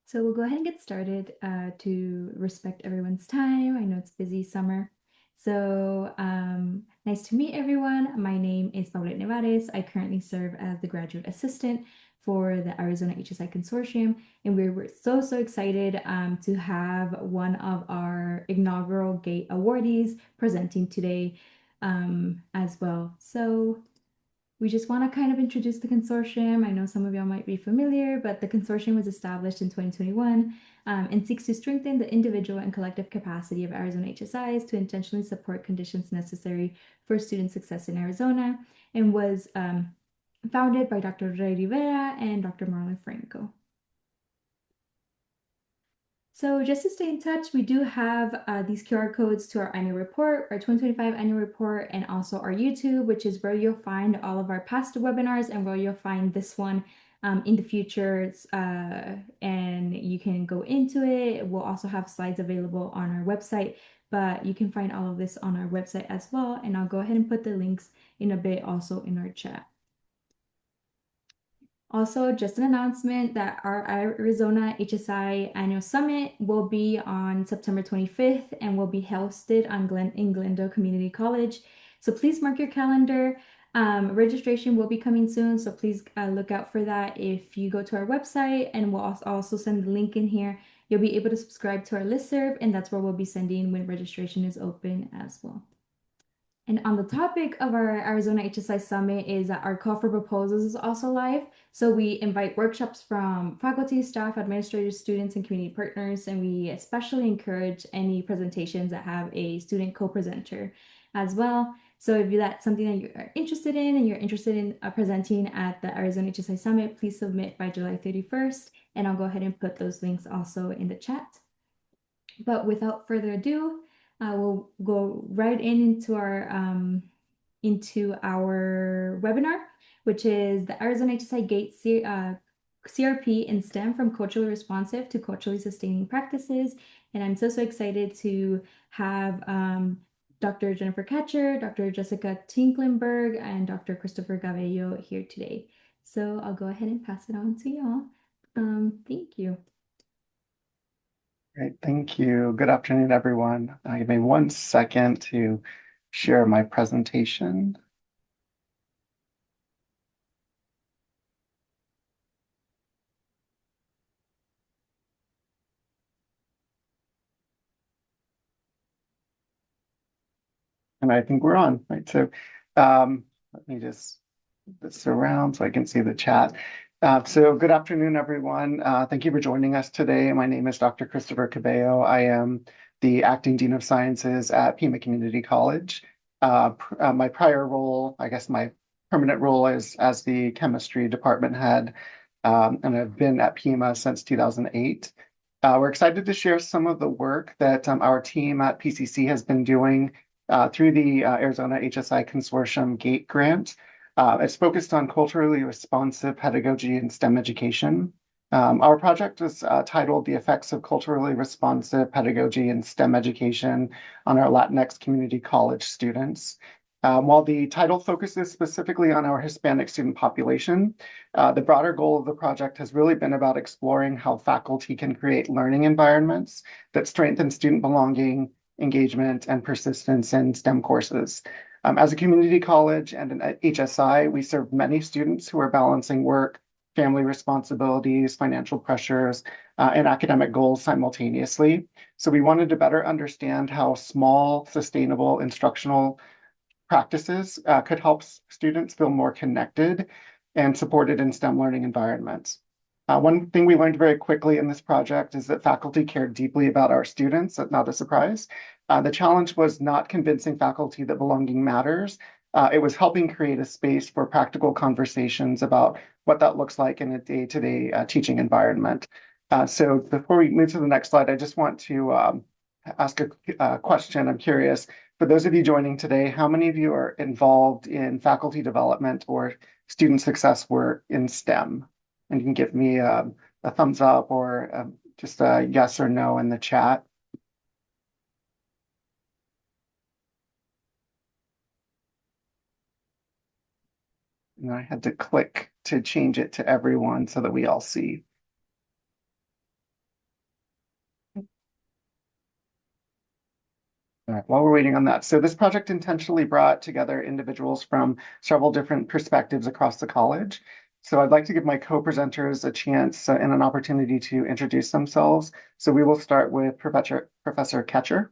So we'll go ahead and get started to respect everyone's time. I know it's busy summer. So nice to meet everyone. My name is Paulette Nevares. I currently serve as the graduate assistant for the Arizona HSI Consortium. And we're so excited to have one of our inaugural GATE awardees presenting today as well. So we just want to kind of introduce the consortium. I know some of y'all might be familiar, but the consortium was established in 2021 and seeks to strengthen the individual and collective capacity of Arizona HSIs to intentionally support conditions necessary for student success in Arizona, and was founded by Dr. Ray Rivera and Dr. Marlon Franco. So just to stay in touch, we do have these QR codes to our annual report, our 2025 annual report, and also our YouTube, which is where you'll find all of our past webinars and where you'll find this one in the future. And you can go into it. We'll also have slides available on our website, but you can find all of this on our website as well. And I'll go ahead and put the links in a bit also in our chat. Also, just an announcement that our Arizona HSI Annual Summit will be on September 25th and will be hosted in Glendale Community College. So please mark your calendar. Registration will be coming soon, so please look out for that. If you go to our website, and we'll also send the link in here, you'll be able to subscribe to our listserv, and that's where we'll be sending when registration is open as well. And on the topic of our Arizona HSI Summit is that our call for proposals is also live. So we invite workshops from faculty, staff, administrators, students, and community partners. And we especially encourage any presentations that have a student co-presenter as well. So if that's something that you are interested in and you're interested in presenting at the Arizona HSI Summit, please submit by July 31st. And I'll go ahead and put those links also in the chat. But without further ado, we'll go right into our webinar, which is the Arizona HSI GATE CRP in STEM, from culturally responsive to culturally sustaining practices. And I'm so excited to have Dr. Jennifer Katcher, Dr. Jessica Tinklenberg, and Dr. Christopher Gavello here today. So I'll go ahead and pass it on to y'all. Thank you. Great, thank you. Good afternoon, everyone. Give me 1 second to share my presentation. And I think we're on, right? So let me just move this around so I can see the chat. So good afternoon, everyone. Thank you for joining us today. My name is Dr. Christopher Cabello. I am the Acting Dean of Sciences at Pima Community College. My prior role, I guess my permanent role, is as the chemistry department head, and I've been at Pima since 2008. We're excited to share some of the work that our team at PCC has been doing through the Arizona HSI Consortium GATE grant. It's focused on culturally responsive pedagogy in STEM education. Our project is titled The Effects of Culturally Responsive Pedagogy in STEM Education on Our Latinx Community College Students. While the title focuses specifically on our Hispanic student population, the broader goal of the project has really been about exploring how faculty can create learning environments that strengthen student belonging, engagement, and persistence in STEM courses. As a community college and an HSI, we serve many students who are balancing work, family responsibilities, financial pressures, and academic goals simultaneously. So we wanted to better understand how small, sustainable instructional practices could help students feel more connected and supported in STEM learning environments. One thing we learned very quickly in this project is that faculty care deeply about our students. That's not a surprise. The challenge was not convincing faculty that belonging matters. It was helping create a space for practical conversations about what that looks like in a day-to-day teaching environment. So before we move to the next slide, I just want to ask a question. I'm curious, for those of you joining today, how many of you are involved in faculty development or student success work in STEM? And you can give me a thumbs up or just a yes or no in the chat. And I had to click to change it to everyone so that we all see. All right, while we're waiting on that, so this project intentionally brought together individuals from several different perspectives across the college. So I'd like to give my co-presenters a chance and an opportunity to introduce themselves. So we will start with Professor Ketcher.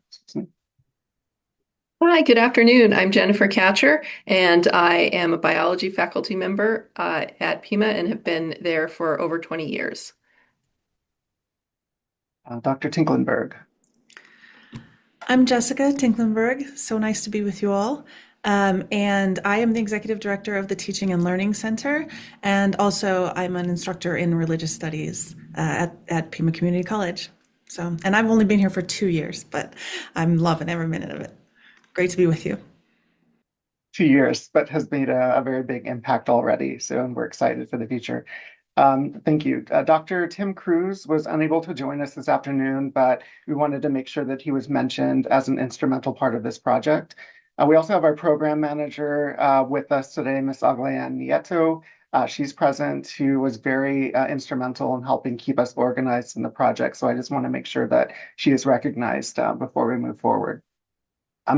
Hi, good afternoon. I'm Jennifer Catcher, and I am a biology faculty member at Pima and have been there for over 20 years. Dr. Tinklenberg. I'm Jessica Tinklenberg. So nice to be with you all. And I am the executive director of the Teaching and Learning Center. And also, I'm an instructor in religious studies at Pima Community College. And I've only been here for 2 years, but I'm loving every minute of it. Great to be with you. 2 years, but has made a very big impact already. So we're excited for the future. Thank you. Dr. Tim Cruz was unable to join us this afternoon, but we wanted to make sure that he was mentioned as an instrumental part of this project. We also have our program manager with us today, Ms. Aglayan Nieto. She's present, who was very instrumental in helping keep us organized in the project. So I just want to make sure that she is recognized before we move forward.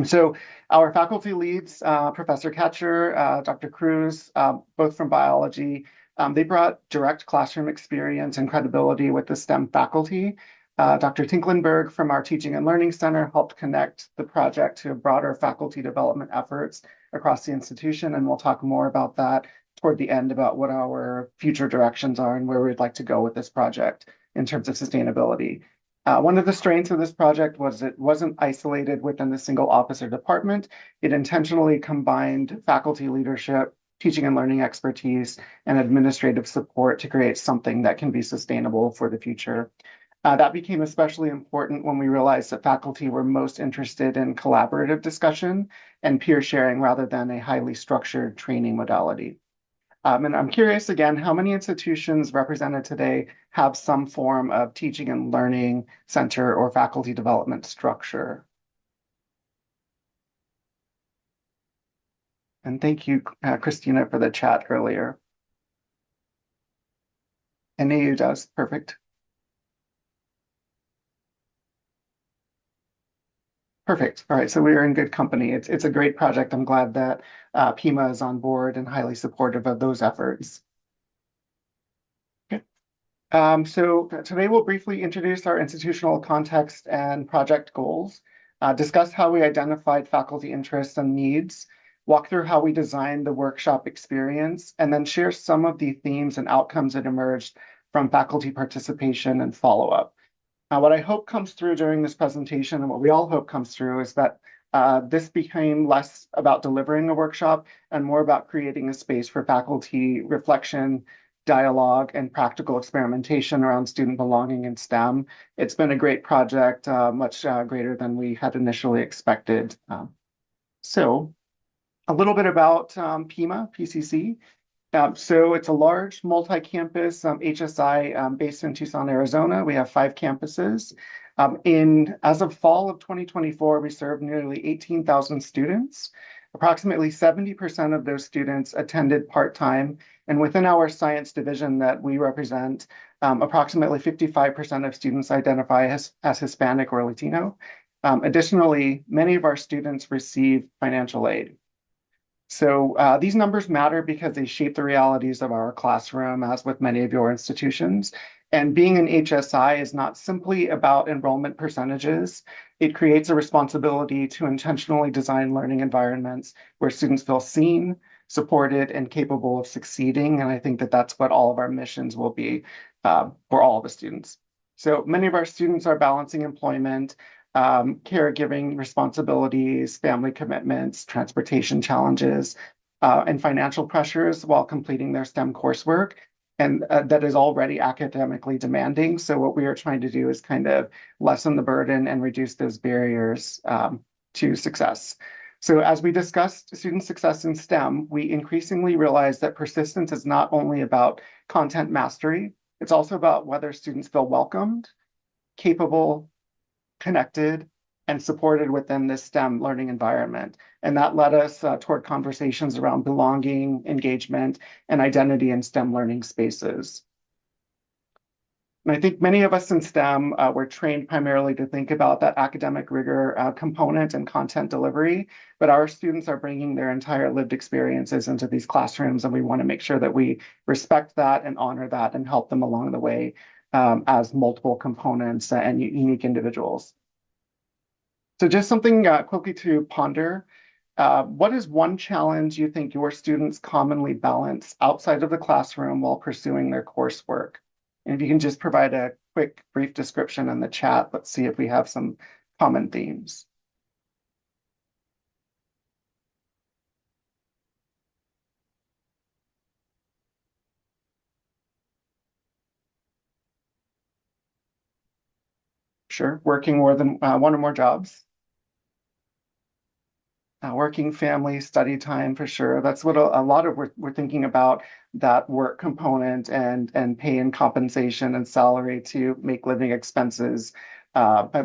So our faculty leads, Professor Catcher, Dr. Cruz, both from biology, they brought direct classroom experience and credibility with the STEM faculty. Dr. Tinklenberg from our Teaching and Learning Center helped connect the project to broader faculty development efforts across the institution, and we'll talk more about that toward the end about what our future directions are and where we'd like to go with this project in terms of sustainability. One of the strengths of this project was it wasn't isolated within the single office or department. It intentionally combined faculty leadership, teaching and learning expertise, and administrative support to create something that can be sustainable for the future. That became especially important when we realized that faculty were most interested in collaborative discussion and peer sharing rather than a highly structured training modality. And I'm curious again, how many institutions represented today have some form of teaching and learning center or faculty development structure? And thank you, Christina, for the chat earlier. And AU does, perfect. Perfect. All right, so we are in good company. It's a great project. I'm glad that Pima is on board and highly supportive of those efforts. Okay. So today we'll briefly introduce our institutional context and project goals, discuss how we identified faculty interests and needs, walk through how we designed the workshop experience, and then share some of the themes and outcomes that emerged from faculty participation and follow-up. What I hope comes through during this presentation, and what we all hope comes through, is that this became less about delivering a workshop and more about creating a space for faculty reflection, dialogue, and practical experimentation around student belonging in STEM. It's been a great project, much greater than we had initially expected. So a little bit about Pima, PCC. So it's a large multi-campus HSI based in Tucson, Arizona. We have 5 campuses. As of fall of 2024, we served nearly 18,000 students. Approximately 70% of those students attended part-time. And within our science division that we represent, approximately 55% of students identify as Hispanic or Latino. Additionally, many of our students receive financial aid. So these numbers matter because they shape the realities of our classroom, as with many of your institutions. And being an HSI is not simply about enrollment percentages. It creates a responsibility to intentionally design learning environments where students feel seen, supported, and capable of succeeding. And I think that that's what all of our missions will be for all of the students. So many of our students are balancing employment, caregiving responsibilities, family commitments, transportation challenges, and financial pressures while completing their STEM coursework. And that is already academically demanding. So what we are trying to do is kind of lessen the burden and reduce those barriers to success. So as we discussed student success in STEM, we increasingly realize that persistence is not only about content mastery, it's also about whether students feel welcomed, capable, connected, and supported within this STEM learning environment. And that led us toward conversations around belonging, engagement, and identity in STEM learning spaces. And I think many of us in STEM were trained primarily to think about that academic rigor component and content delivery, but our students are bringing their entire lived experiences into these classrooms, and we want to make sure that we respect that and honor that and help them along the way as multiple components and unique individuals. So just something quickly to ponder. What is one challenge you think your students commonly balance outside of the classroom while pursuing their coursework? And if you can just provide a quick, brief description in the chat, let's see if we have some common themes. Sure, working more than one or more jobs. Working family, study time for sure. That's what a lot of we're thinking about, that work component and pay and compensation and salary to make living expenses,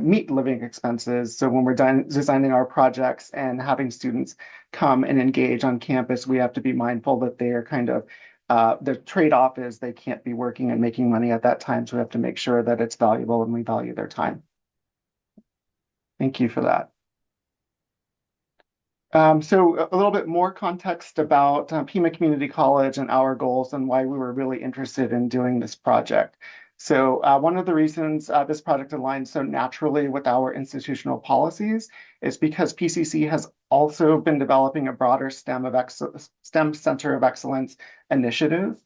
meet living expenses. So when we're done designing our projects and having students come and engage on campus, we have to be mindful that they're kind of the trade-off is they can't be working and making money at that time. So we have to make sure that it's valuable and we value their time. Thank you for that. So a little bit more context about Pima Community College and our goals and why we were really interested in doing this project. So one of the reasons this project aligns so naturally with our institutional policies is because PCC has also been developing a broader STEM Center of Excellence initiative.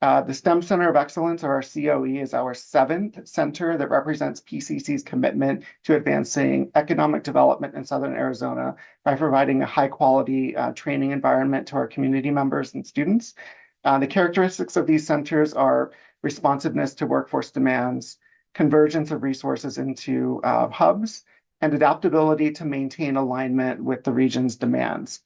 The STEM Center of Excellence, or our COE, is our 7th center that represents PCC's commitment to advancing economic development in Southern Arizona by providing a high-quality training environment to our community members and students. The characteristics of these centers are responsiveness to workforce demands, convergence of resources into hubs, and adaptability to maintain alignment with the region's demands.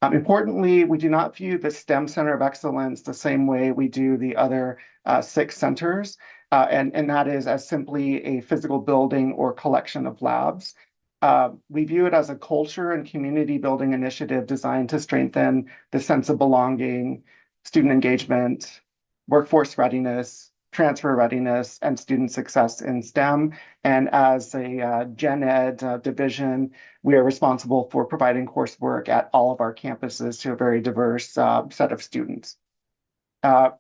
Importantly, we do not view the STEM Center of Excellence the same way we do the other 6 centers, and that is as simply a physical building or collection of labs. We view it as a culture and community building initiative designed to strengthen the sense of belonging, student engagement, workforce readiness, transfer readiness, and student success in STEM. And as a Gen Ed division, we are responsible for providing coursework at all of our campuses to a very diverse set of students.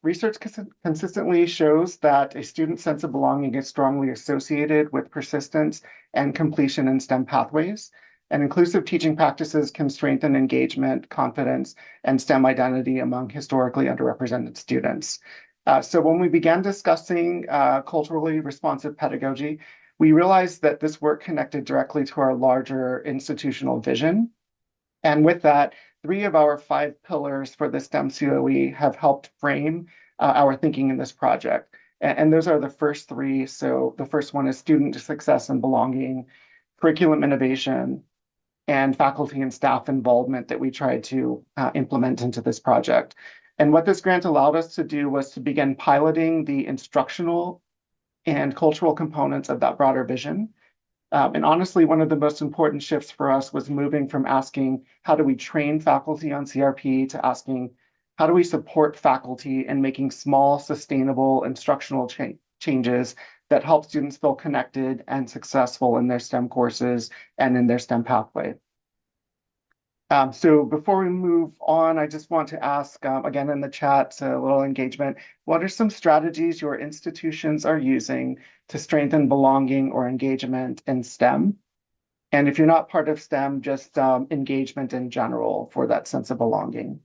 Research consistently shows that a student's sense of belonging is strongly associated with persistence and completion in STEM pathways. And inclusive teaching practices can strengthen engagement, confidence, and STEM identity among historically underrepresented students. So when we began discussing culturally responsive pedagogy, we realized that this work connected directly to our larger institutional vision. And with that, 3 of our 5 pillars for the STEM COE have helped frame our thinking in this project. And those are the first 3. So the first one is student success and belonging, curriculum innovation, and faculty and staff involvement that we tried to implement into this project. And what this grant allowed us to do was to begin piloting the instructional and cultural components of that broader vision. And honestly, one of the most important shifts for us was moving from asking, how do we train faculty on CRP, to asking, how do we support faculty in making small, sustainable instructional changes that help students feel connected and successful in their STEM courses and in their STEM pathway. So before we move on, I just want to ask, again in the chat, a little engagement, what are some strategies your institutions are using to strengthen belonging or engagement in STEM? And if you're not part of STEM, just engagement in general for that sense of belonging.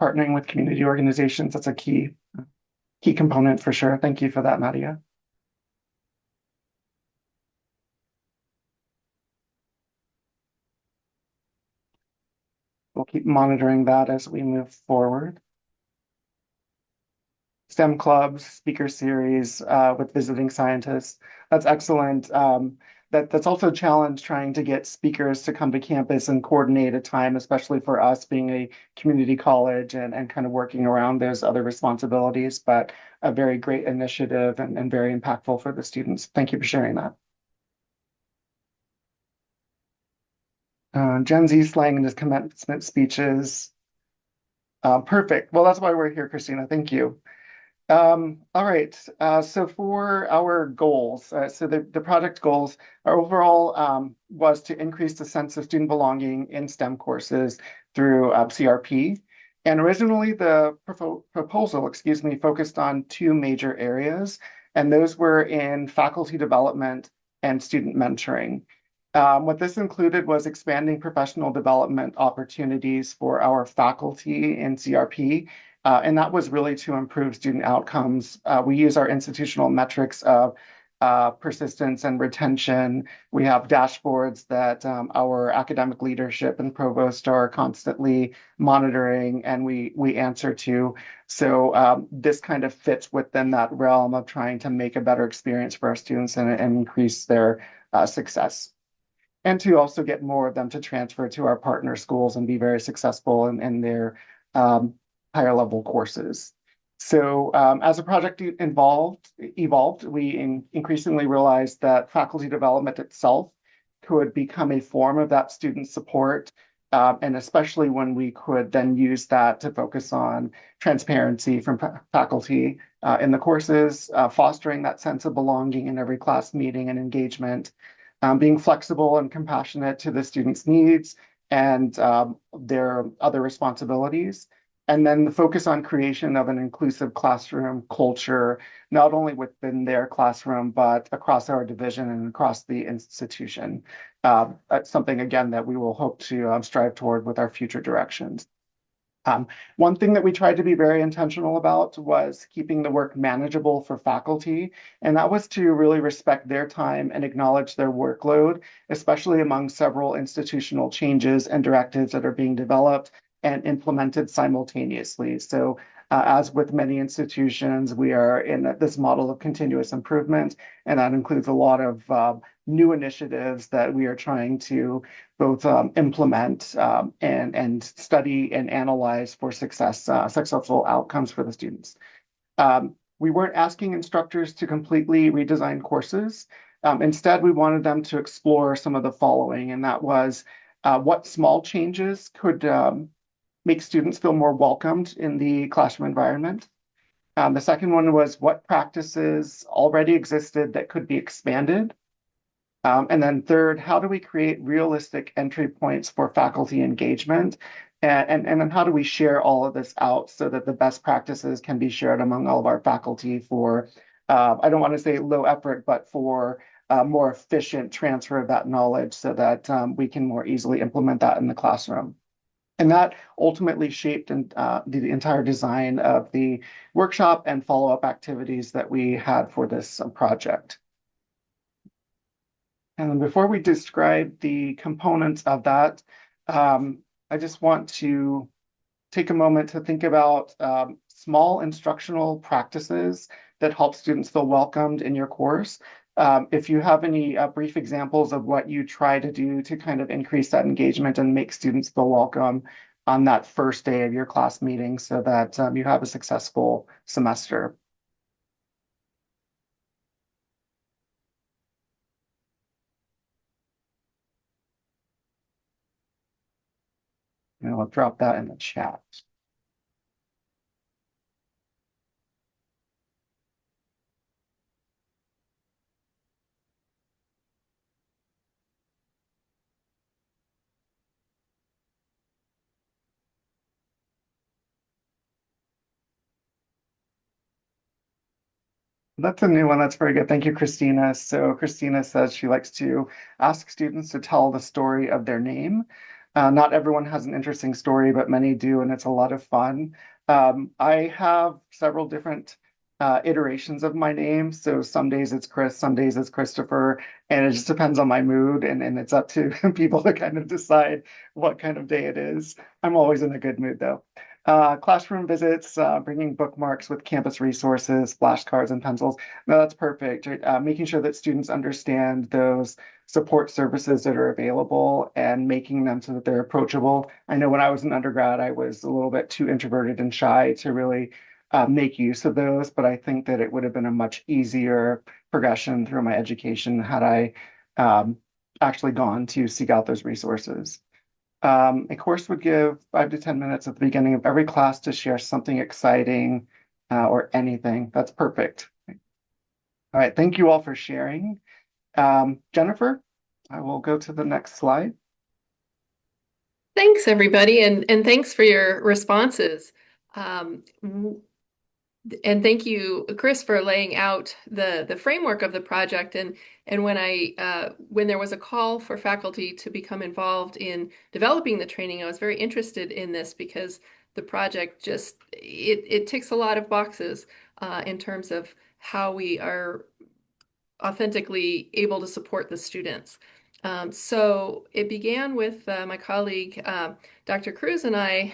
Partnering with community organizations, that's a key component for sure. Thank you for that, Nadia. We'll keep monitoring that as we move forward. STEM clubs, speaker series with visiting scientists. That's excellent. that's also a challenge trying to get speakers to come to campus and coordinate a time, especially for us being a community college and kind of working around those other responsibilities, but a very great initiative and very impactful for the students. Thank you for sharing that. Gen Z slang in his commencement speeches. Perfect. Well, that's why we're here, Christina. Thank you. All right. So for our goals, so the project goals, our overall was to increase the sense of student belonging in STEM courses through CRP. And originally the proposal, excuse me, focused on two major areas, and those were in faculty development and student mentoring. What this included was expanding professional development opportunities for our faculty in CRP, and that was really to improve student outcomes. We use our institutional metrics of persistence and retention. We have dashboards that our academic leadership and provost are constantly monitoring, and we answer to. So this kind of fits within that realm of trying to make a better experience for our students and increase their success. And to also get more of them to transfer to our partner schools and be very successful in their higher level courses. So as the project evolved, we increasingly realized that faculty development itself could become a form of that student support, and especially when we could then use that to focus on transparency from faculty in the courses, fostering that sense of belonging in every class meeting and engagement, being flexible and compassionate to the students' needs and their other responsibilities. And then the focus on creation of an inclusive classroom culture, not only within their classroom, but across our division and across the institution. That's something, again, that we will hope to strive toward with our future directions. One thing that we tried to be very intentional about was keeping the work manageable for faculty, and that was to really respect their time and acknowledge their workload, especially among several institutional changes and directives that are being developed and implemented simultaneously. So as with many institutions, we are in this model of continuous improvement, and that includes a lot of new initiatives that we are trying to both implement and study and analyze for successful outcomes for the students. We weren't asking instructors to completely redesign courses. Instead, we wanted them to explore some of the following, and that was what small changes could make students feel more welcomed in the classroom environment. The second one was what practices already existed that could be expanded. And then third, how do we create realistic entry points for faculty engagement? And then how do we share all of this out so that the best practices can be shared among all of our faculty for, I don't want to say low effort, but for more efficient transfer of that knowledge so that we can more easily implement that in the classroom. And that ultimately shaped the entire design of the workshop and follow-up activities that we had for this project. And before we describe the components of that, I just want to take a moment to think about small instructional practices that help students feel welcomed in your course. If you have any brief examples of what you try to do to kind of increase that engagement and make students feel welcome on that first day of your class meeting so that you have a successful semester. And I'll drop that in the chat. That's a new one. That's very good. Thank you, Christina. So Christina says she likes to ask students to tell the story of their name. Not everyone has an interesting story, but many do, and it's a lot of fun. I have several different iterations of my name. So some days it's Chris, some days it's Christopher, and it just depends on my mood, and it's up to people to kind of decide what kind of day it is. I'm always in a good mood, though. Classroom visits, bringing bookmarks with campus resources, flashcards, and pencils. No, that's perfect. Right? Making sure that students understand those support services that are available and making them so that they're approachable. I know when I was an undergrad, I was a little bit too introverted and shy to really make use of those, but I think that it would have been a much easier progression through my education had I um, actually gone to seek out those resources. A course would give 5 to 10 minutes at the beginning of every class to share something exciting or anything. That's perfect. All right, thank you all for sharing. Jennifer, I will go to the next slide. Thanks, everybody, and thanks for your responses. And thank you, Chris, for laying out the framework of the project. And when there was a call for faculty to become involved in developing the training, I was very interested in this because the project just it ticks a lot of boxes in terms of how we are authentically able to support the students. So it began with my colleague, Dr. Cruz, and I,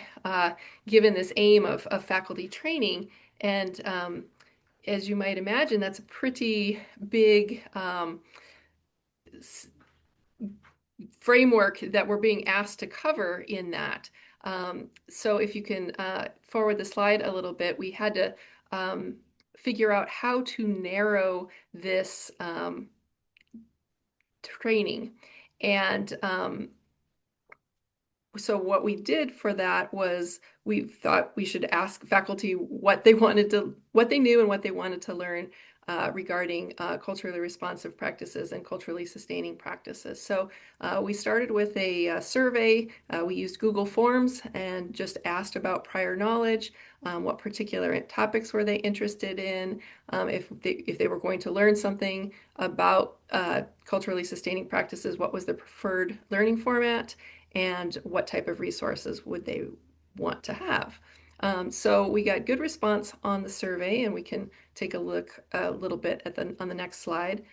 given this aim of faculty training. And as you might imagine, that's a pretty big framework that we're being asked to cover in that. So if you can forward the slide a little bit, we had to figure out how to narrow this training. And so what we did for that was we thought we should ask faculty what they knew and what they wanted to learn regarding culturally responsive practices and culturally sustaining practices. So we started with a survey. We used Google Forms and just asked about prior knowledge, what particular topics were they interested in, if they were going to learn something about culturally sustaining practices, what was the preferred learning format, and what type of resources would they want to have. So we got good response on the survey, and we can take a look a little bit on the next slide,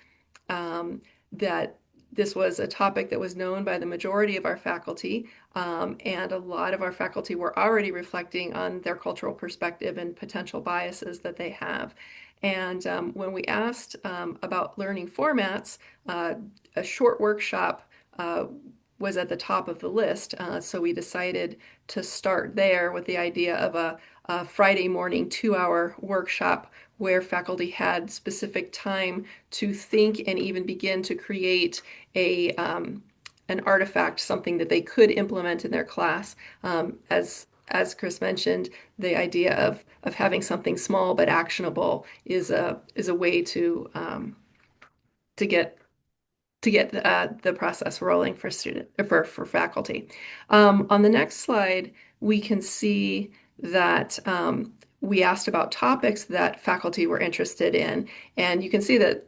that this was a topic that was known by the majority of our faculty, and a lot of our faculty were already reflecting on their cultural perspective and potential biases that they have. And when we asked about learning formats, a short workshop was at the top of the list. So we decided to start there with the idea of a Friday morning 2-hour workshop where faculty had specific time to think and even begin to create an artifact, something that they could implement in their class. As Chris mentioned, the idea of having something small but actionable is a way to get the process rolling for faculty. On the next slide, we can see that we asked about topics that faculty were interested in, and you can see that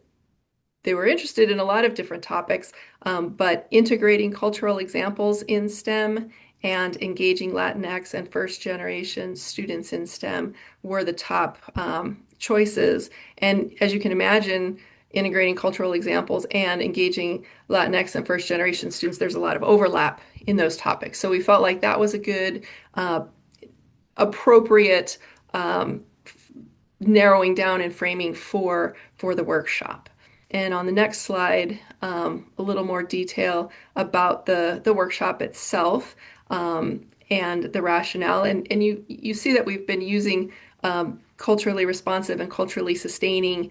they were interested in a lot of different topics, but integrating cultural examples in STEM and engaging Latinx and first-generation students in STEM were the top choices. And as you can imagine, integrating cultural examples and engaging Latinx and first-generation students, there's a lot of overlap in those topics. So we felt like that was a good, appropriate narrowing down and framing for the workshop. And on the next slide, a little more detail about the workshop itself and the rationale. And you see that we've been using culturally responsive and culturally sustaining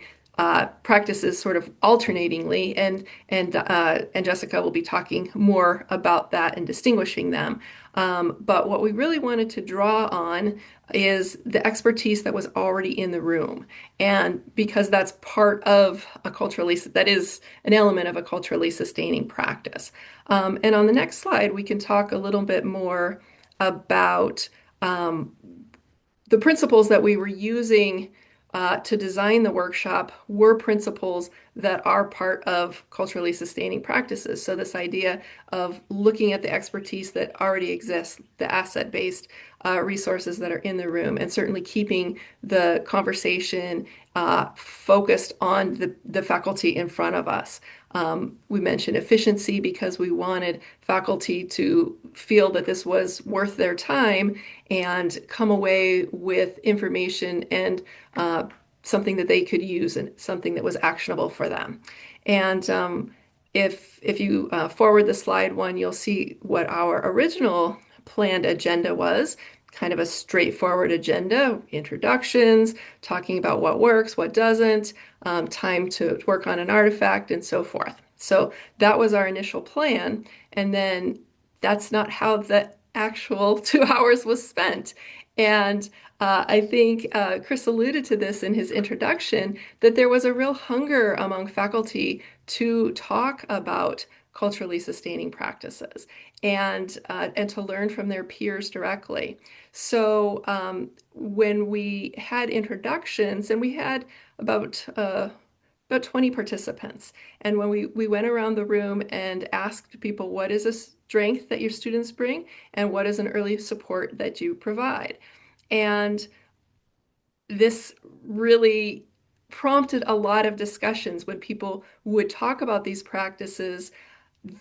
practices sort of alternatingly, and Jessica will be talking more about that and distinguishing them. But what we really wanted to draw on is the expertise that was already in the room, and because that's part of that is an element of a culturally sustaining practice. And on the next slide, we can talk a little bit more about the principles that we were using to design the workshop were principles that are part of culturally sustaining practices. So this idea of looking at the expertise that already exists, the asset-based resources that are in the room, and certainly keeping the conversation focused on the faculty in front of us. We mentioned efficiency because we wanted faculty to feel that this was worth their time and come away with information and something that they could use and something that was actionable for them. And if you forward the slide one, you'll see what our original planned agenda was. Kind of a straightforward agenda, introductions, talking about what works, what doesn't, time to work on an artifact, and so forth. So that was our initial plan. And then that's not how the actual 2 hours was spent. And I think Chris alluded to this in his introduction, that there was a real hunger among faculty to talk about culturally sustaining practices and to learn from their peers directly. So when we had introductions, and we had about 20 participants, and when we went around the room and asked people, what is a strength that your students bring, and what is an early support that you provide? And this really prompted a lot of discussions. When people would talk about these practices,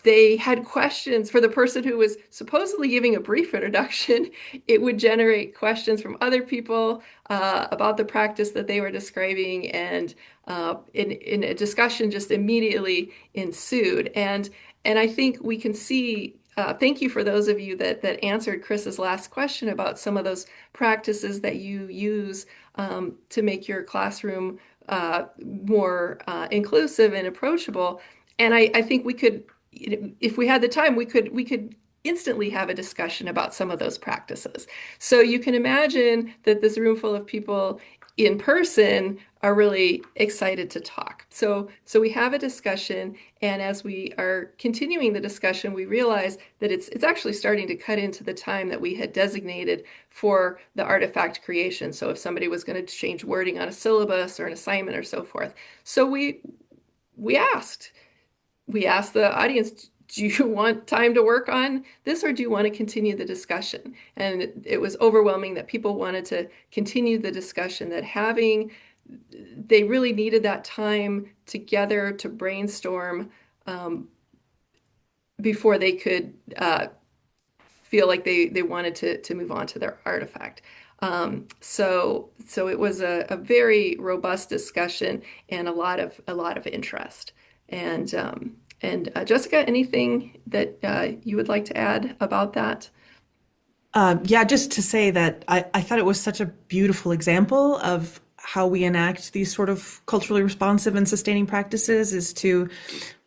they had questions for the person who was supposedly giving a brief introduction. It would generate questions from other people about the practice that they were describing, and in a discussion just immediately ensued. And I think we can see. Thank you for those of you that answered Chris's last question about some of those practices that you use to make your classroom more inclusive and approachable. And I think we could, if we had the time, we could instantly have a discussion about some of those practices. So you can imagine that this room full of people in person are really excited to talk. So we have a discussion, and as we are continuing the discussion, we realize that it's actually starting to cut into the time that we had designated for the artifact creation. So if somebody was going to change wording on a syllabus or an assignment or so forth. So we asked the audience, do you want time to work on this, or do you want to continue the discussion? And it was overwhelming that people wanted to continue the discussion, that they really needed that time together to brainstorm before they could feel like they wanted to move on to their artifact. So it was a very robust discussion and a lot of interest. And Jessica, anything that you would like to add about that? Yeah, just to say that I thought it was such a beautiful example of how we enact these sort of culturally responsive and sustaining practices, is to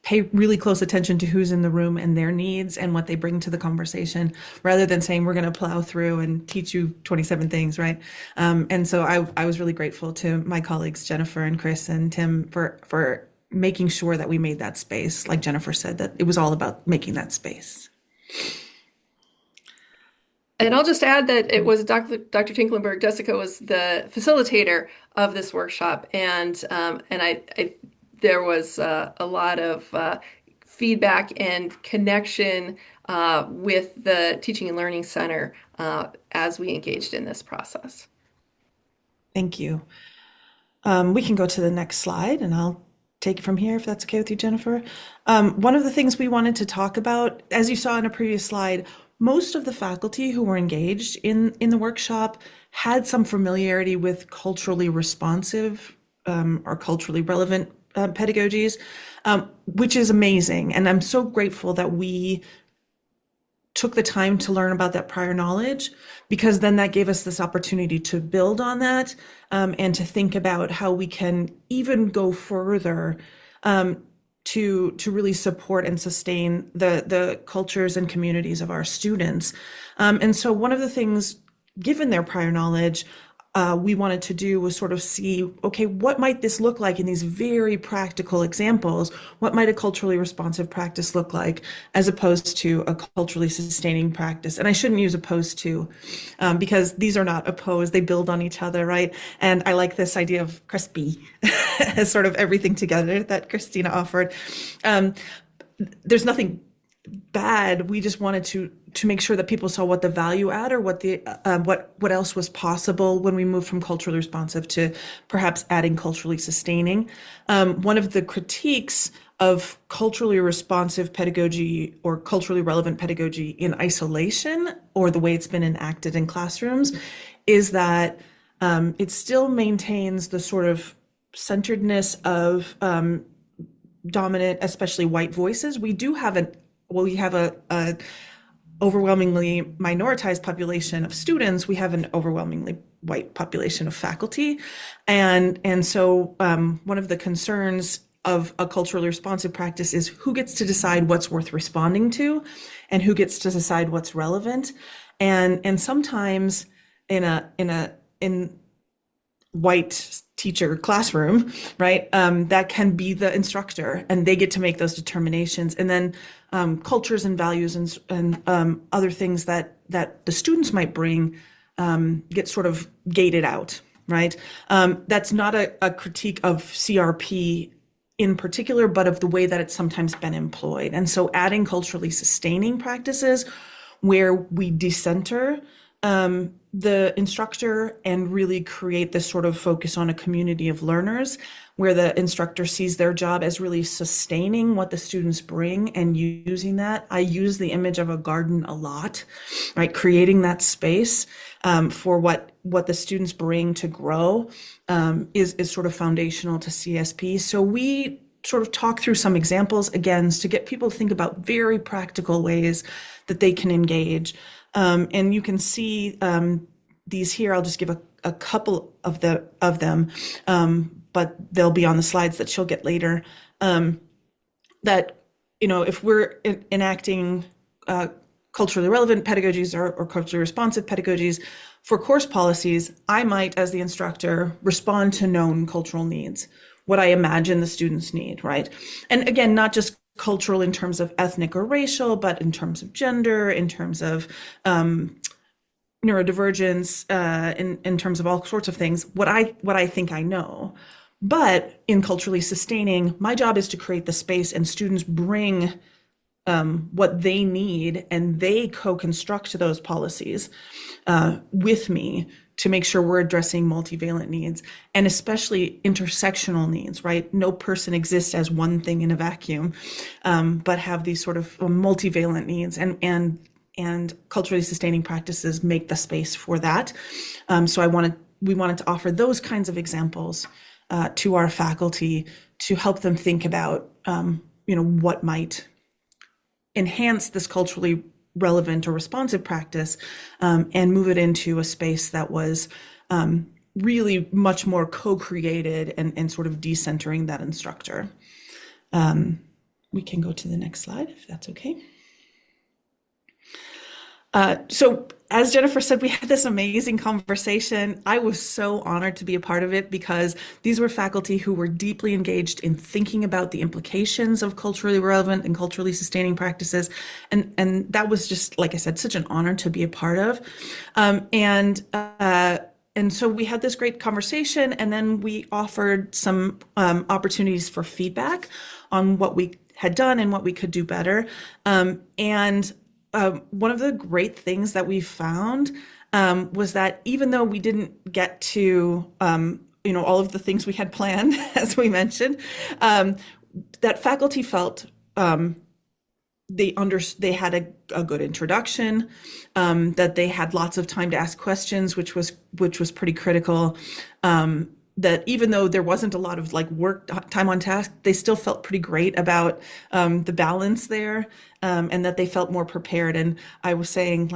pay really close attention to who's in the room and their needs and what they bring to the conversation, rather than saying we're going to plow through and teach you 27 things, right? And so I was really grateful to my colleagues Jennifer and Chris and Tim for making sure that we made that space. Like Jennifer said, that it was all about making that space. And I'll just add that it was Dr. Tinklenberg. Jessica was the facilitator of this workshop, and there was a lot of feedback and connection with the Teaching and Learning Center as we engaged in this process. Thank you. We can go to the next slide, and I'll take it from here if that's okay with you, Jennifer. One of the things we wanted to talk about, as you saw in a previous slide, most of the faculty who were engaged in the workshop had some familiarity with culturally responsive or culturally relevant pedagogies, which is amazing. And I'm so grateful that we took the time to learn about that prior knowledge, because then that gave us this opportunity to build on that and to think about how we can even go further to really support and sustain the cultures and communities of our students. And so one of the things, given their prior knowledge, we wanted to do was sort of see, okay, what might this look like in these very practical examples? What might a culturally responsive practice look like as opposed to a culturally sustaining practice? And I shouldn't use opposed to, because these are not opposed, they build on each other, right? And I like this idea of crispy as sort of everything together that Christina offered. There's nothing bad. We just wanted to make sure that people saw what the value add or what else was possible when we moved from culturally responsive to perhaps adding culturally sustaining. One of the critiques of culturally responsive pedagogy or culturally relevant pedagogy in isolation, or the way it's been enacted in classrooms, is that it still maintains the sort of centeredness of dominant, especially white voices. We have a overwhelmingly minoritized population of students. We have an overwhelmingly white population of faculty. And so one of the concerns of a culturally responsive practice is who gets to decide what's worth responding to and who gets to decide what's relevant. And sometimes in white teacher classroom, right, that can be the instructor, and they get to make those determinations. And then cultures and values and other things that the students might bring get sort of gated out, right? That's not a critique of CRP in particular, but of the way that it's sometimes been employed. And so adding culturally sustaining practices where we decenter the instructor and really create this sort of focus on a community of learners, where the instructor sees their job as really sustaining what the students bring and using that. I use the image of a garden a lot, right? Creating that space for what the students bring to grow is sort of foundational to CSP. So we sort of talk through some examples again to get people to think about very practical ways that they can engage. And you can see these here. I'll just give a couple of them, but they'll be on the slides that she'll get later. That, if we're enacting culturally relevant pedagogies or culturally responsive pedagogies for course policies, I might, as the instructor, respond to known cultural needs, what I imagine the students need, right? And again, not just cultural in terms of ethnic or racial, but in terms of gender, in terms of neurodivergence, in terms of all sorts of things, what I think I know. But in culturally sustaining, my job is to create the space, and students bring what they need, and they co-construct those policies with me to make sure we're addressing multivalent needs, and especially intersectional needs, right? No person exists as one thing in a vacuum, but have these sort of multivalent needs, and culturally sustaining practices make the space for that. So we wanted to offer those kinds of examples to our faculty to help them think about, what might enhance this culturally relevant or responsive practice, and move it into a space that was really much more co-created and sort of decentering that instructor. We can go to the next slide if that's okay. So as Jennifer said, we had this amazing conversation. I was so honored to be a part of it because these were faculty who were deeply engaged in thinking about the implications of culturally relevant and culturally sustaining practices. And that was just, like I said, such an honor to be a part of. And so we had this great conversation, and then we offered some opportunities for feedback on what we had done and what we could do better. One of the great things that we found was that even though we didn't get to, all of the things we had planned, as we mentioned, that faculty felt they had a good introduction, that they had lots of time to ask questions, which was pretty critical. That even though there wasn't a lot of work time on task, they still felt pretty great about the balance there, and that they felt more prepared. And I was saying,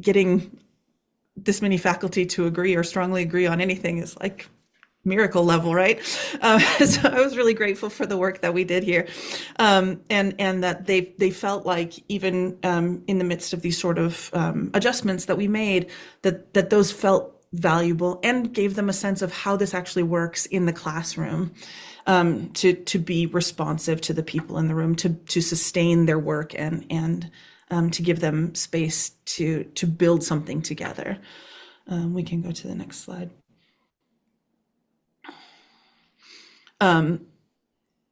getting this many faculty to agree or strongly agree on anything is like miracle level, right? So I was really grateful for the work that we did here, and that they felt like even in the midst of these sort of adjustments that we made, that those felt valuable and gave them a sense of how this actually works in the classroom, to be responsive to the people in the room, to sustain their work and to give them space to build something together. We can go to the next slide.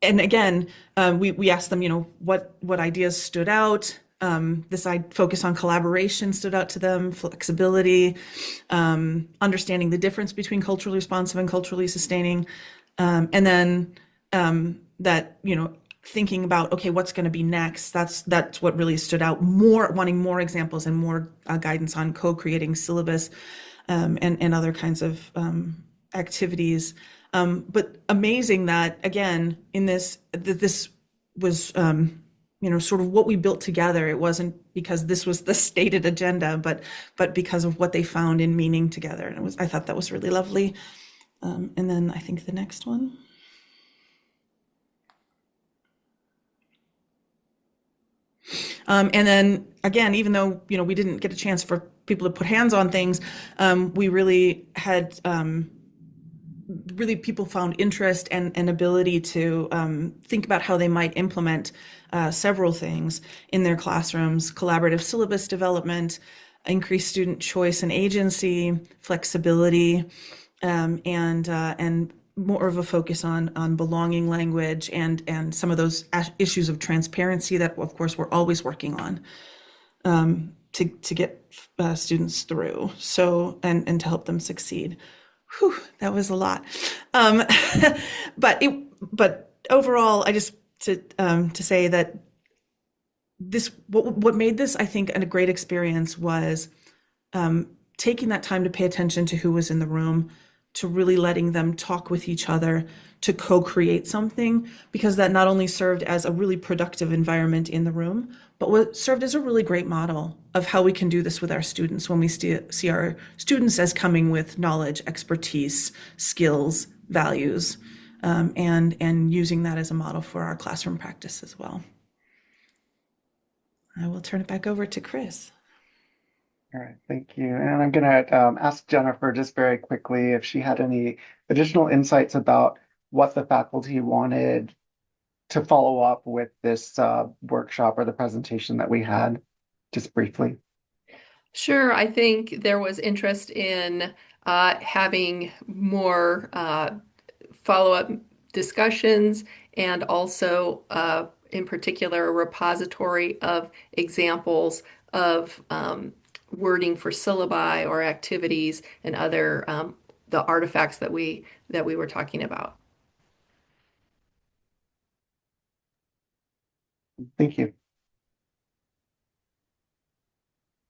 and again, we asked them, what ideas stood out. This focus on collaboration stood out to them, flexibility, understanding the difference between culturally responsive and culturally sustaining, and then that thinking about, okay, what's going to be next. That's what really stood out. Wanting more examples and more guidance on co-creating syllabus and other kinds of activities. But amazing that, again, this was sort of what we built together. It wasn't because this was the stated agenda, but because of what they found in meaning together. And I thought that was really lovely. And then I think the next one. And then again, even though we didn't get a chance for people to put hands on things, we really had people found interest and ability to think about how they might implement several things in their classrooms: collaborative syllabus development, increased student choice and agency, flexibility, and more of a focus on belonging language and some of those issues of transparency that, of course, we're always working on to get students through. So and to help them succeed. Whew, that was a lot. But overall, I just to say that what made this, I think, a great experience was taking that time to pay attention to who was in the room, to really letting them talk with each other, to co-create something, because that not only served as a really productive environment in the room, but what served as a really great model of how we can do this with our students when we see our students as coming with knowledge, expertise, skills, values, and using that as a model for our classroom practice as well. I will turn it back over to Chris. All right, thank you. And I'm going to ask Jennifer just very quickly if she had any additional insights about what the faculty wanted to follow up with this workshop or the presentation that we had, just briefly. Sure, I think there was interest in having more follow-up discussions, and also in particular a repository of examples of wording for syllabi or activities and other the artifacts that we were talking about. Thank you.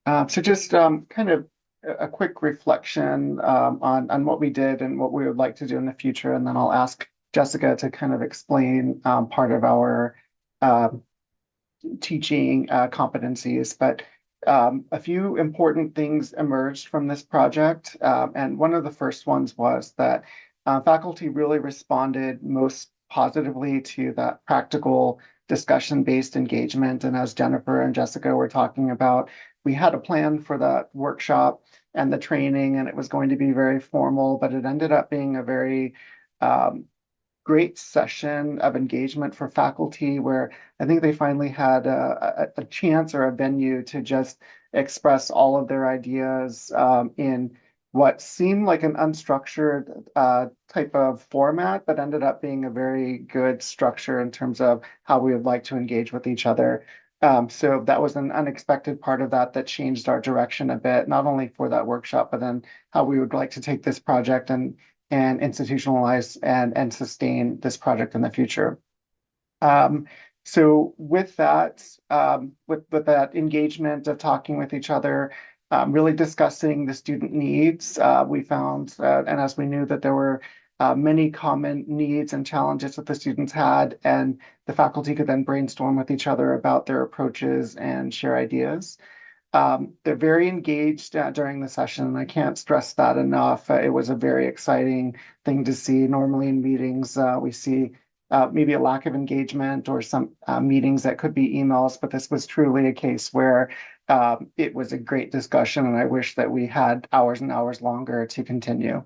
So just kind of a quick reflection on what we did and what we would like to do in the future, and then I'll ask Jessica to kind of explain part of our teaching competencies. But a few important things emerged from this project, and one of the first ones was that faculty really responded most positively to that practical discussion-based engagement. And as Jennifer and Jessica were talking about, we had a plan for that workshop and the training, and it was going to be very formal, but it ended up being a very great session of engagement for faculty, where I think they finally had a chance or a venue to just express all of their ideas in what seemed like an unstructured type of format, but ended up being a very good structure in terms of how we would like to engage with each other. So that was an unexpected part of that changed our direction a bit, not only for that workshop, but then how we would like to take this project and institutionalize and sustain this project in the future. So with that, with that engagement of talking with each other, really discussing the student needs, we found, and as we knew that there were many common needs and challenges that the students had, and the faculty could then brainstorm with each other about their approaches and share ideas. They're very engaged during the session, and I can't stress that enough. It was a very exciting thing to see. Normally in meetings, we see maybe a lack of engagement or some meetings that could be emails, but this was truly a case where it was a great discussion, and I wish that we had hours and hours longer to continue.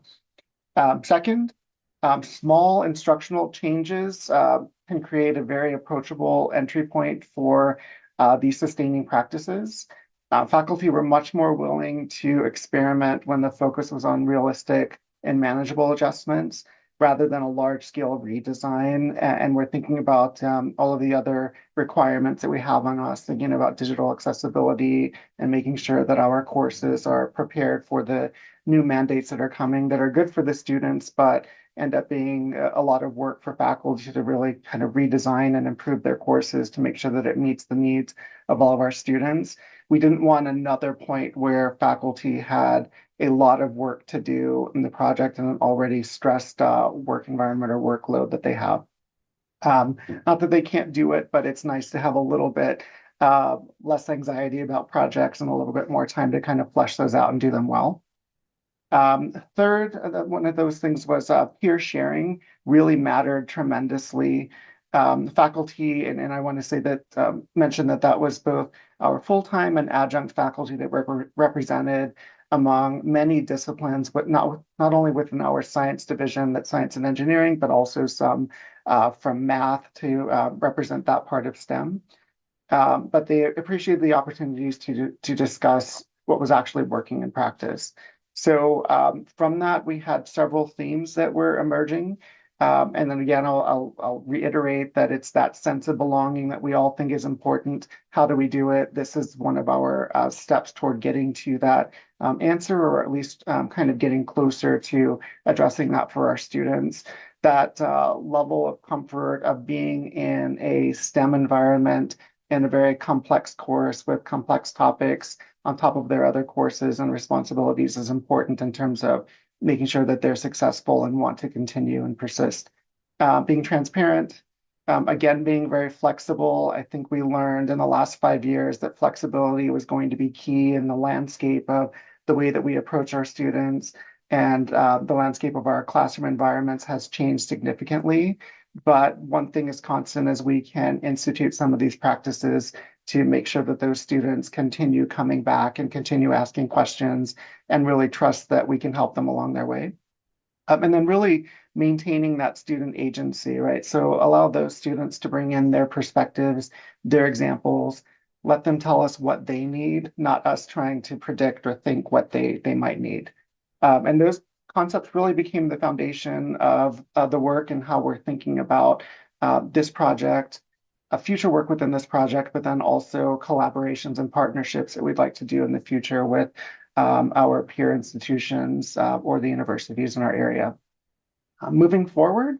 Second, small instructional changes can create a very approachable entry point for these sustaining practices. Faculty were much more willing to experiment when the focus was on realistic and manageable adjustments. rather than a large scale redesign. And we're thinking about all of the other requirements that we have on us, thinking about digital accessibility and making sure that our courses are prepared for the new mandates that are coming that are good for the students, but end up being a lot of work for faculty to really kind of redesign and improve their courses to make sure that it meets the needs of all of our students. We didn't want another point where faculty had a lot of work to do in the project and an already stressed work environment or workload that they have. Not that they can't do it, but it's nice to have a little bit less anxiety about projects and a little bit more time to kind of flesh those out and do them well. Third, one of those things was peer sharing really mattered tremendously. Faculty, and I want to say that mention that that was both our full-time and adjunct faculty that were represented among many disciplines, but not only within our science division, that's science and engineering, but also some from math to represent that part of STEM. But they appreciated the opportunities to discuss what was actually working in practice. So from that, we had several themes that were emerging. And then again, I'll reiterate that it's that sense of belonging that we all think is important. How do we do it? This is one of our steps toward getting to that answer, or at least kind of getting closer to addressing that for our students. That level of comfort of being in a STEM environment in a very complex course with complex topics on top of their other courses and responsibilities is important in terms of making sure that they're successful and want to continue and persist. Being transparent, again, being very flexible. I think we learned in the last 5 years that flexibility was going to be key in the landscape of the way that we approach our students. And the landscape of our classroom environments has changed significantly. But one thing is constant as we can institute some of these practices to make sure that those students continue coming back and continue asking questions and really trust that we can help them along their way. And then really maintaining that student agency, right? So allow those students to bring in their perspectives, their examples, let them tell us what they need, not us trying to predict or think what they might need. And those concepts really became the foundation of the work and how we're thinking about this project, future work within this project, but then also collaborations and partnerships that we'd like to do in the future with our peer institutions or the universities in our area. Moving forward,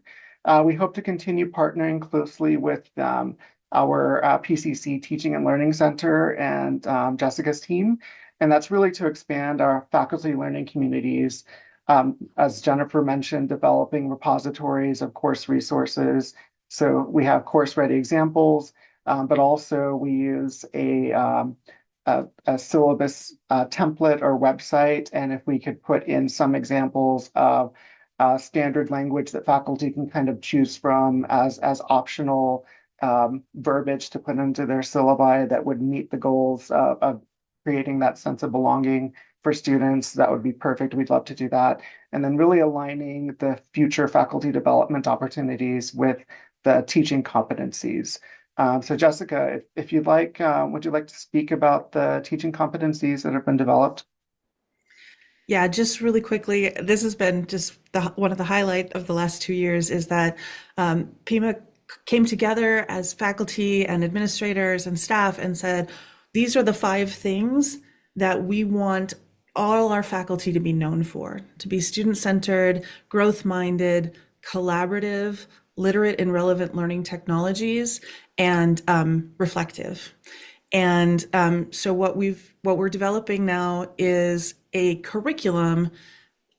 we hope to continue partnering closely with our PCC Teaching and Learning Center and Jessica's team. And that's really to expand our faculty learning communities. As Jennifer mentioned, developing repositories of course resources. So we have course-ready examples, but also we use a syllabus template or website. And if we could put in some examples of standard language that faculty can kind of choose from as optional verbiage to put into their syllabi that would meet the goals of creating that sense of belonging for students, that would be perfect. We'd love to do that. And then really aligning the future faculty development opportunities with the teaching competencies. So Jessica, if you'd like, would you like to speak about the teaching competencies that have been developed? Yeah, just really quickly, this has been just one of the highlight of the last 2 years is that Pima came together as faculty and administrators and staff and said, these are the 5 things that we want all our faculty to be known for, to be student-centered, growth-minded, collaborative, literate in relevant learning technologies, and reflective. And so what we're developing now is a curriculum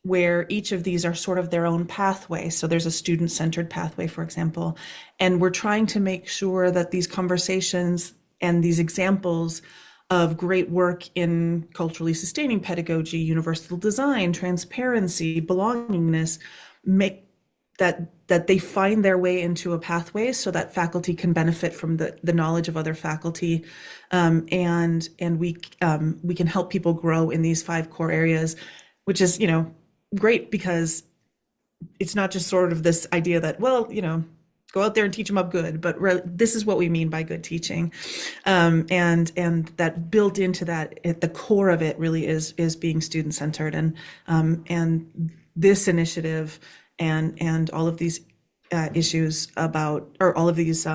where each of these are sort of their own pathway. So there's a student-centered pathway, for example, and we're trying to make sure that these conversations and these examples of great work in culturally sustaining pedagogy, universal design, transparency, belongingness, make that they find their way into a pathway so that faculty can benefit from the knowledge of other faculty, and we can help people grow in these 5 core areas, which is great because it's not just sort of this idea that go out there and teach them up good, but this is what we mean by good teaching, and that built into that at the core of it really is being student centered, and this initiative and all of these issues about, or all of these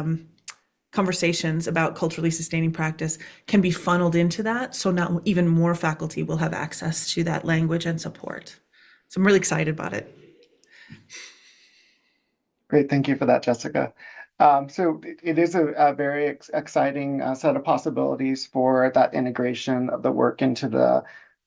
conversations about culturally sustaining practice can be funneled into that. So now even more faculty will have access to that language and support. So I'm really excited about it. Great, thank you for that, Jessica. So it is a very exciting set of possibilities for that integration of the work into the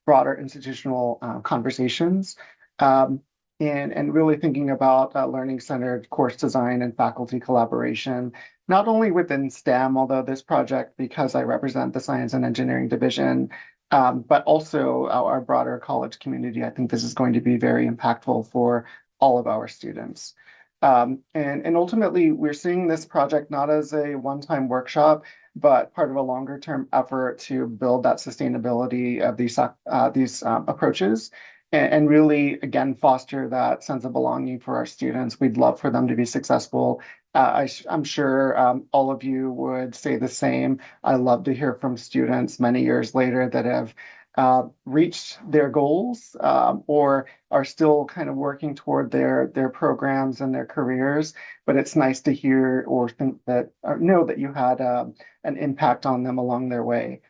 broader institutional conversations. Um, and really thinking about learning-centered course design and faculty collaboration, not only within STEM, although this project, because I represent the Science and Engineering Division, but also our broader college community. I think this is going to be very impactful for all of our students. And ultimately, we're seeing this project not as a one-time workshop, but part of a longer-term effort to build that sustainability of these approaches and really, again, foster that sense of belonging for our students. We'd love for them to be successful. I'm sure all of you would say the same. I love to hear from students many years later that have reached their goals or are still kind of working toward their programs and their careers. But it's nice to hear or think that or know that you had an impact on them along their way.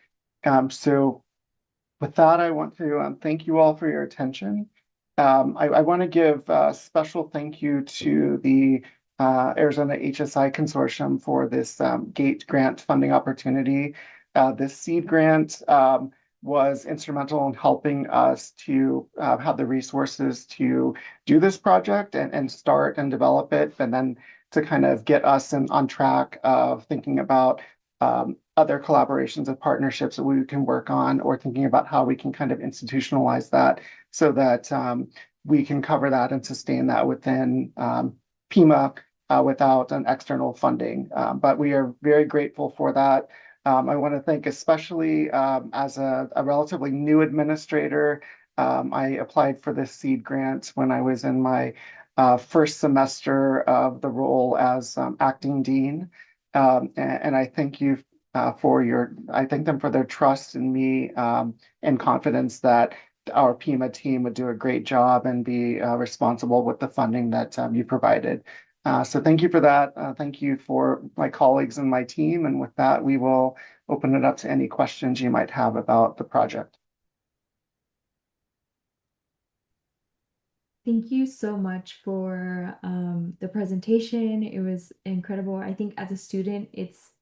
So with that, I want to thank you all for your attention. I want to give a special thank you to the Arizona HSI Consortium for this GATE grant funding opportunity. This seed grant was instrumental in helping us to have the resources to do this project and start and develop it, and then to kind of get us on track of thinking about other collaborations and partnerships that we can work on, or thinking about how we can kind of institutionalize that so that we can cover that and sustain that within Pima without an external funding. But we are very grateful for that. I want to thank especially as a relatively new administrator. I applied for this seed grant when I was in my first semester of the role as acting dean. And I thank you I thank them for their trust in me and confidence that our Pima team would do a great job and be responsible with the funding that you provided. So thank you for that. Thank you for my colleagues and my team. And with that, we will open it up to any questions you might have about the project. Thank you so much for the presentation. It was incredible. I think as a student, it's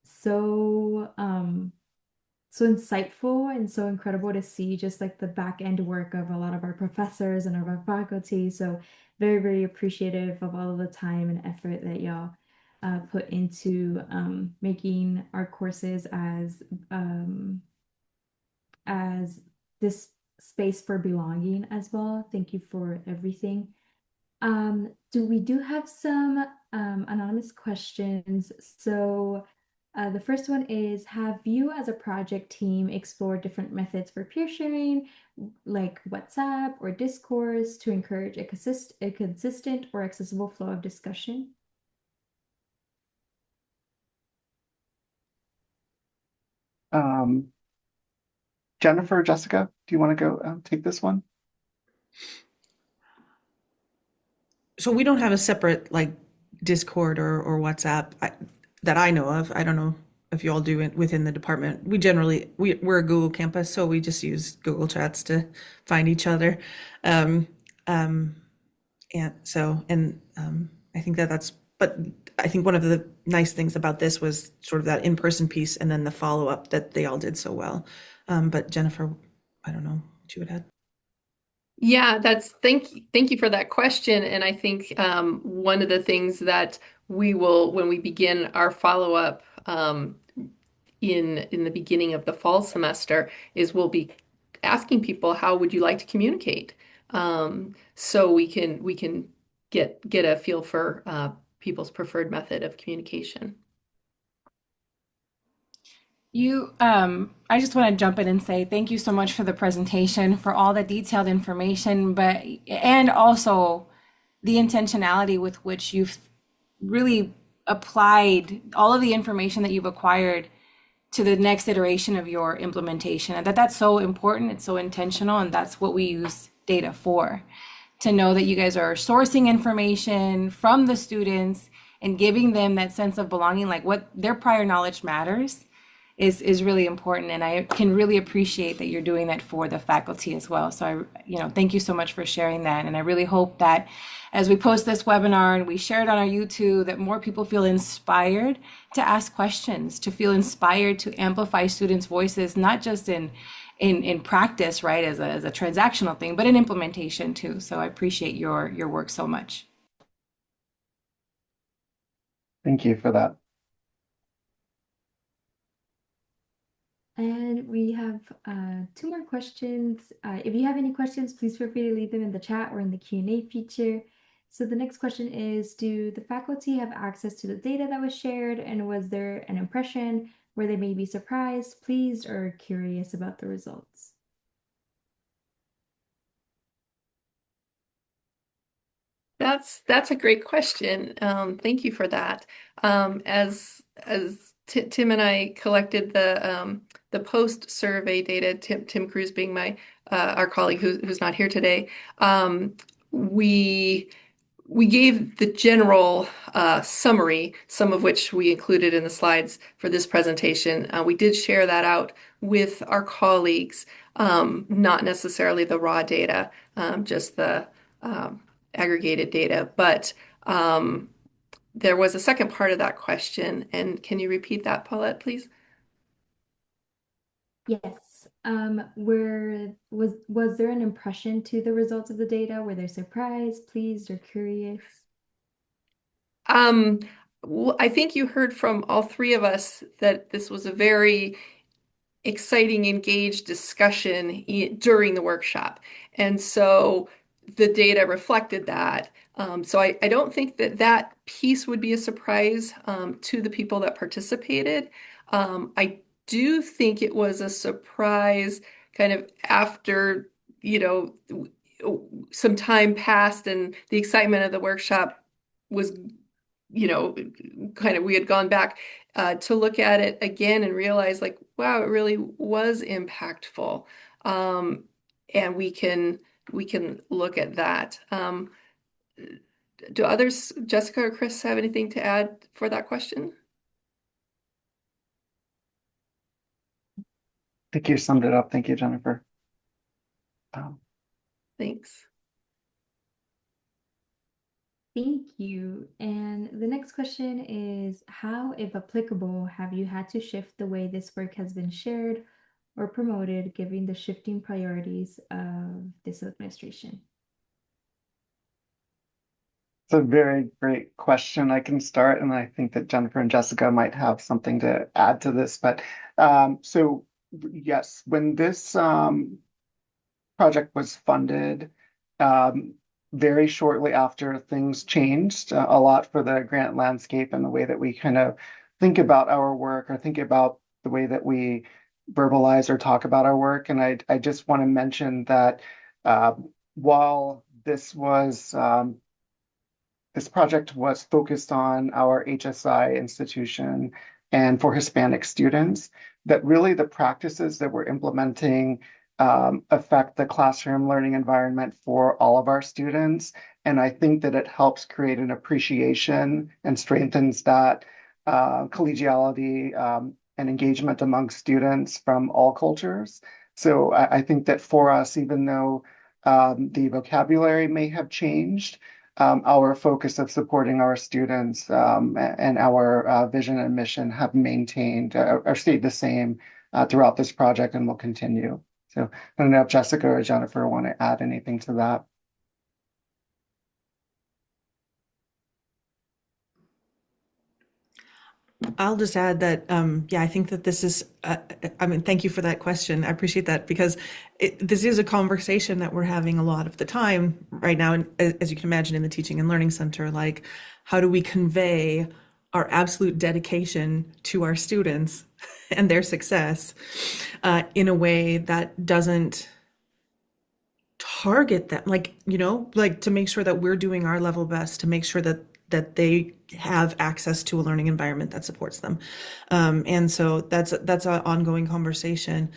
so so insightful and so incredible to see just like the back end work of a lot of our professors and of our faculty. So very, very appreciative of all of the time and effort that y'all put into making our courses as this space for belonging as well. Thank you for everything. We do have some anonymous questions. So the first one is, have you as a project team explored different methods for peer sharing, like WhatsApp or discourse, to encourage a consistent or accessible flow of discussion? Jennifer, Jessica, do you want to go take this one? So we don't have a separate like Discord or WhatsApp that I know of. I don't know if you all do it within the department. We're a Google campus, so we just use Google Chats to find each other. And I think but I think one of the nice things about this was sort of that in-person piece and then the follow-up that they all did so well. But Jennifer, I don't know what you would add. Yeah, thank you for that question. And I think one of the things that we will, when we begin our follow-up in the beginning of the fall semester, is we'll be asking people, how would you like to communicate? So we can get a feel for people's preferred method of communication. I just want to jump in and say thank you so much for the presentation, for all the detailed information, and also the intentionality with which you've really applied all of the information that you've acquired to the next iteration of your implementation. And that's so important, it's so intentional, and that's what we use data for. to know that you guys are sourcing information from the students and giving them that sense of belonging, like what their prior knowledge matters is really important. And I can really appreciate that you're doing that for the faculty as well. So thank you so much for sharing that. And I really hope that as we post this webinar and we share it on our YouTube, that more people feel inspired to ask questions, to feel inspired to amplify students' voices, not just in practice, right, as a transactional thing, but in implementation too. So I appreciate your work so much. Thank you for that. And we have 2 more questions. If you have any questions, please feel free to leave them in the chat or in the Q&A feature. So the next question is, do the faculty have access to the data that was shared? And was there an impression where they may be surprised, pleased, or curious about the results? That's a great question. Thank you for that. As Tim and I collected the post survey data, Tim Cruz being my our colleague who's not here today, we gave the general summary, some of which we included in the slides for this presentation. We did share that out with our colleagues, not necessarily the raw data, just the aggregated data. But there was a second part of that question, and can you repeat that, Paulette, please? Yes. Was there an impression to the results of the data? Were they surprised, pleased, or curious? Well, I think you heard from all 3 of us that this was a very exciting, engaged discussion during the workshop. And so the data reflected that. So I don't think that piece would be a surprise to the people that participated. I do think it was a surprise kind of after, some time passed and the excitement of the workshop was, kind of, we had gone back to look at it again and realize, like, wow, it really was impactful. And we can look at that. Do others, Jessica or Chris, have anything to add for that question? I think you summed it up. Thank you, Jennifer. Thanks. Thank you. And the next question is, how, if applicable, have you had to shift the way this work has been shared or promoted, given the shifting priorities of this administration? It's a very great question. I can start, and I think that Jennifer and Jessica might have something to add to this. But so yes, when this project was funded, very shortly after, things changed a lot for the grant landscape and the way that we kind of think about our work or think about the way that we verbalize or talk about our work. And I just want to mention that while this project was focused on our HSI institution and for Hispanic students, that really the practices that we're implementing affect the classroom learning environment for all of our students. And I think that it helps create an appreciation and strengthens that collegiality and engagement among students from all cultures. So I think that for us, even though the vocabulary may have changed, our focus of supporting our students and our vision and mission have maintained or stayed the same throughout this project and will continue. So I don't know if Jessica or Jennifer want to add anything to that. I'll just add that, yeah, I think that this is, thank you for that question. I appreciate that because this is a conversation that we're having a lot of the time right now. And as you can imagine in the Teaching and Learning Center, like, how do we convey our absolute dedication to our students and their success in a way that doesn't target them, like to make sure that we're doing our level best to make sure that they have access to a learning environment that supports them. And so that's an ongoing conversation.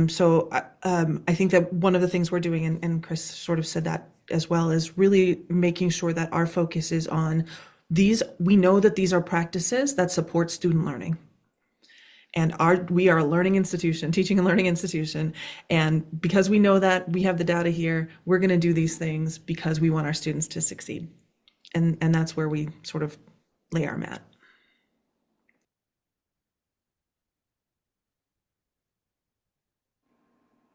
So I think that one of the things we're doing, and Chris sort of said that as well as really making sure that our focus is on these. We know that these are practices that support student learning. And we are a learning institution, teaching and learning institution. And because we know that, we have the data here, we're going to do these things because we want our students to succeed. And that's where we sort of lay our mat.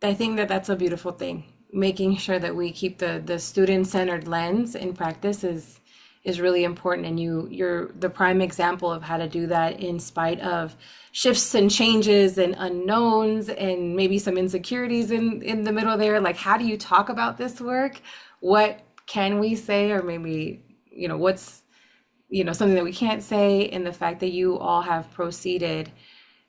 I think that that's a beautiful thing. Making sure that we keep the student-centered lens in practice is really important. And you're the prime example of how to do that in spite of shifts and changes and unknowns and maybe some insecurities in the middle there. Like, how do you talk about this work? What can we say? Or maybe, what's, something that we can't say, and the fact that you all have proceeded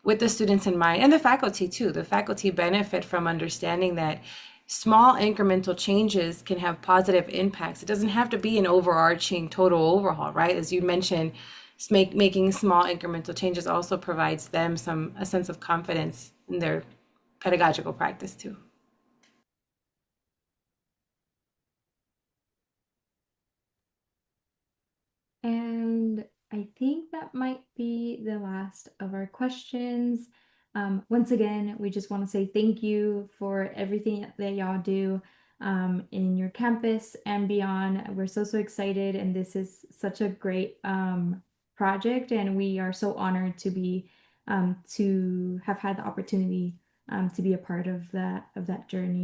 with the students in mind, and the faculty too. The faculty benefit from understanding that small incremental changes can have positive impacts. It doesn't have to be an overarching total overhaul, right? As you mentioned, making small incremental changes also provides them a sense of confidence in their pedagogical practice too. And I think that might be the last of our questions. Once again, we just want to say thank you for everything that y'all do in your campus and beyond. We're so excited, and this is such a great project, and we are so honored to have had the opportunity to be a part of that journey.